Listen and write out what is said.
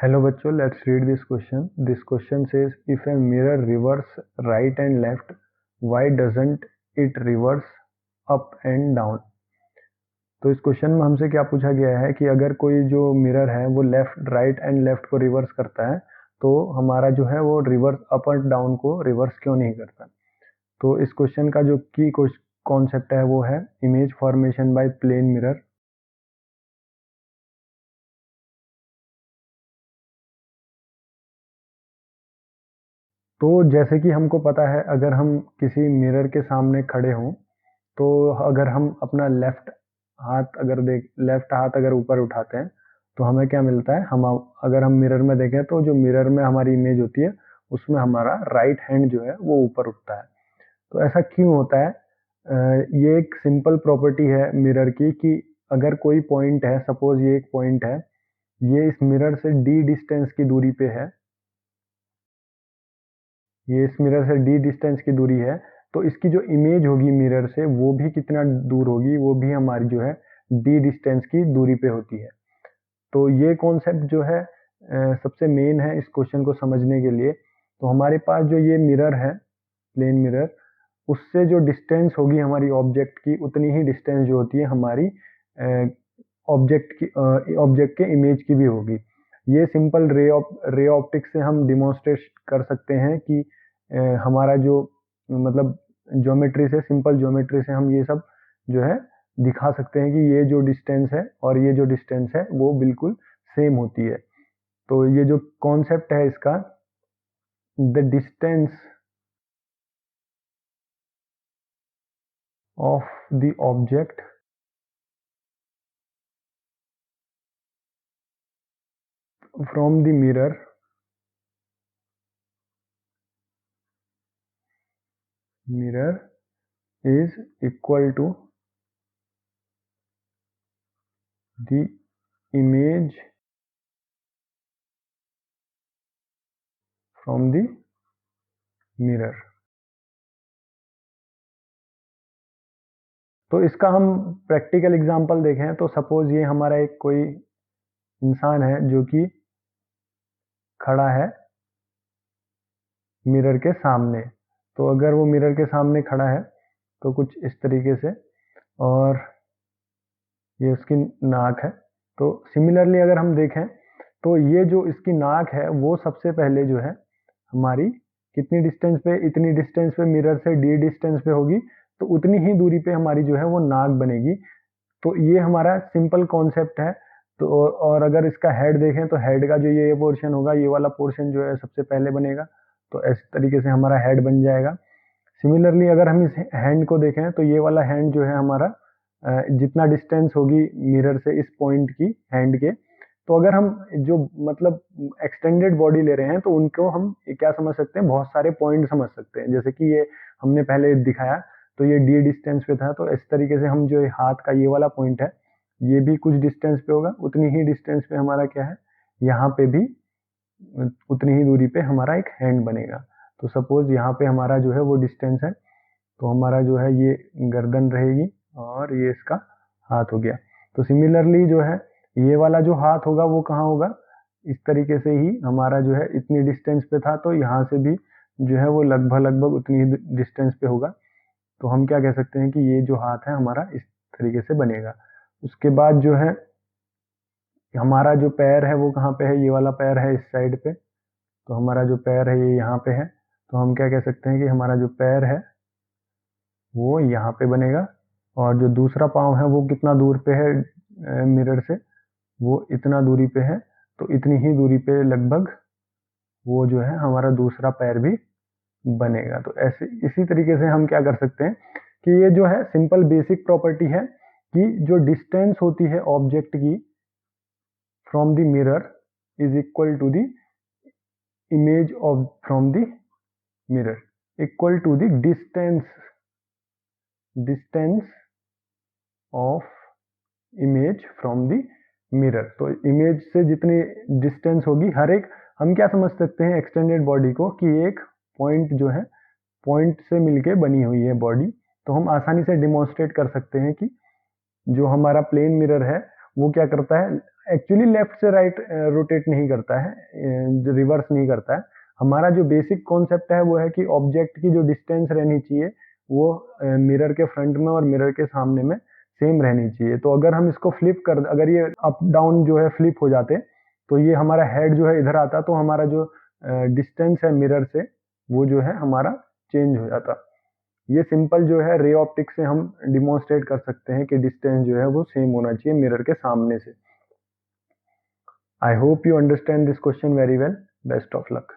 Hello बच्चों, let's read this question. This question says if a mirror reverse right and left, why doesn't it reverse up and down? तो इस question में हमसे क्या पूछा गया है कि अगर कोई जो मिरर है वो राइट एंड लेफ्ट को रिवर्स करता है तो हमारा जो है वो रिवर्स अप एंड डाउन को रिवर्स क्यों नहीं करता। तो इस क्वेश्चन का जो की कॉन्सेप्ट है वो है image formation by plane mirror. तो जैसे कि हमको पता है अगर हम किसी मिरर के सामने खड़े हों तो अगर हम अपना लेफ्ट हाथ अगर ऊपर उठाते हैं तो हमें क्या मिलता है। अगर हम मिरर में देखें तो जो मिरर में हमारी इमेज होती है उसमें हमारा राइट हैंड जो है वो ऊपर उठता है। तो ऐसा क्यों होता है? ये एक सिंपल प्रॉपर्टी है मिरर की कि अगर कोई पॉइंट है, सपोज ये एक पॉइंट है, ये इस मिरर से डी डिस्टेंस की दूरी पे है, ये इस मिरर से डी डिस्टेंस की दूरी है, तो इसकी जो इमेज होगी मिरर से वो भी कितना दूर होगी, वो भी हमारी जो है डी डिस्टेंस की दूरी पे होती है। तो ये कॉन्सेप्ट जो है सबसे मेन है इस क्वेश्चन को समझने के लिए। तो हमारे पास जो ये मिरर है, प्लेन मिरर, उससे जो डिस्टेंस होगी हमारी ऑब्जेक्ट की उतनी ही डिस्टेंस जो होती है हमारी ऑब्जेक्ट के इमेज की भी होगी। ये सिंपल रे ऑप्टिक्स से हम डिमॉन्स्ट्रेट कर सकते हैं कि हमारा जो मतलब सिंपल ज्योमेट्री से हम ये सब जो है दिखा सकते हैं कि ये जो डिस्टेंस है और ये जो डिस्टेंस है वो बिल्कुल सेम होती है। तो ये जो कॉन्सेप्ट है इसका, the distance of the object from the mirror is equal to the image from the mirror। तो इसका हम प्रैक्टिकल एग्जांपल देखें तो सपोज ये हमारा एक कोई इंसान है जो कि खड़ा है मिरर के सामने। तो अगर वो मिरर के सामने खड़ा है तो कुछ इस तरीके से, और ये उसकी नाक है। तो सिमिलरली अगर हम देखें तो ये जो इसकी नाक है वो सबसे पहले जो है हमारी कितनी डिस्टेंस पे, इतनी डिस्टेंस पे मिरर से डी डिस्टेंस पे होगी, तो उतनी ही दूरी पे हमारी जो है वो नाक बनेगी। तो ये हमारा सिंपल कॉन्सेप्ट है। तो और अगर इसका हेड देखें तो हेड का जो ये पोर्शन होगा, ये वाला पोर्शन जो है सबसे पहले बनेगा। तो इस तरीके से हमारा हेड बन जाएगा। सिमिलरली अगर हम इस हैंड को देखें तो ये वाला हैंड जो है हमारा जितना डिस्टेंस होगी मिरर से इस पॉइंट की हैंड के, तो अगर हम जो मतलब एक्सटेंडेड बॉडी ले रहे हैं तो उनको हम क्या समझ सकते हैं, बहुत सारे पॉइंट समझ सकते हैं। जैसे कि ये हमने पहले दिखाया तो ये डी डिस्टेंस पे था, तो इस तरीके से हम जो हाथ का ये वाला पॉइंट है ये भी कुछ डिस्टेंस पे होगा, उतनी ही डिस्टेंस पे हमारा क्या है, यहाँ पे भी उतनी ही दूरी पे हमारा एक हैंड बनेगा। तो सपोज यहाँ पे हमारा जो है वो डिस्टेंस है, तो हमारा जो है ये गर्दन रहेगी और ये इसका हाथ हो गया। तो सिमिलरली जो है ये वाला जो हाथ होगा वो कहाँ होगा, इस तरीके से ही हमारा जो है इतनी डिस्टेंस पे था, तो यहाँ से भी जो है वो लगभग उतनी ही डिस्टेंस पे होगा। तो हम क्या कह सकते हैं कि ये जो हाथ है हमारा इस तरीके से बनेगा। उसके बाद जो है हमारा जो पैर है वो कहाँ पे है, ये वाला पैर है इस साइड पे। तो हमारा जो पैर है ये यहाँ पे है। तो हम क्या कह सकते हैं कि हमारा जो पैर है वो यहाँ पे बनेगा, और जो दूसरा पाँव है वो कितना दूर पे है मिरर से, वो इतना दूरी पे है। तो इतनी ही दूरी पे लगभग वो जो है हमारा दूसरा पैर भी बनेगा। तो ऐसे इसी तरीके से हम क्या कर सकते हैं कि ये जो है सिंपल बेसिक प्रॉपर्टी है कि जो डिस्टेंस होती है ऑब्जेक्ट की from the mirror is equal to the image of from the mirror equal to the distance of image from the mirror. तो इमेज से जितनी डिस्टेंस होगी हर एक, हम क्या समझ सकते हैं एक्सटेंडेड बॉडी को कि एक पॉइंट जो है पॉइंट से मिलके बनी हुई है बॉडी। तो हम आसानी से डिमॉन्स्ट्रेट कर सकते हैं कि जो हमारा प्लेन मिरर है वो क्या करता है, एक्चुअली लेफ्ट से राइट रोटेट नहीं करता है, रिवर्स नहीं करता है। हमारा जो बेसिक कॉन्सेप्ट है वो है कि ऑब्जेक्ट की जो डिस्टेंस रहनी चाहिए वो मिरर के फ्रंट में और मिरर के सामने में सेम रहनी चाहिए। तो अगर हम इसको फ्लिप कर, अगर ये अप डाउन जो है फ्लिप हो जाते, तो ये हमारा हेड जो है इधर आता, तो हमारा जो डिस्टेंस है मिरर से वो जो है हमारा चेंज हो जाता। ये सिंपल जो है रे ऑप्टिक्स से हम डिमॉन्स्ट्रेट कर सकते हैं कि डिस्टेंस जो है वो सेम होना चाहिए मिरर के सामने से। I hope you understand this question very well. Best of luck.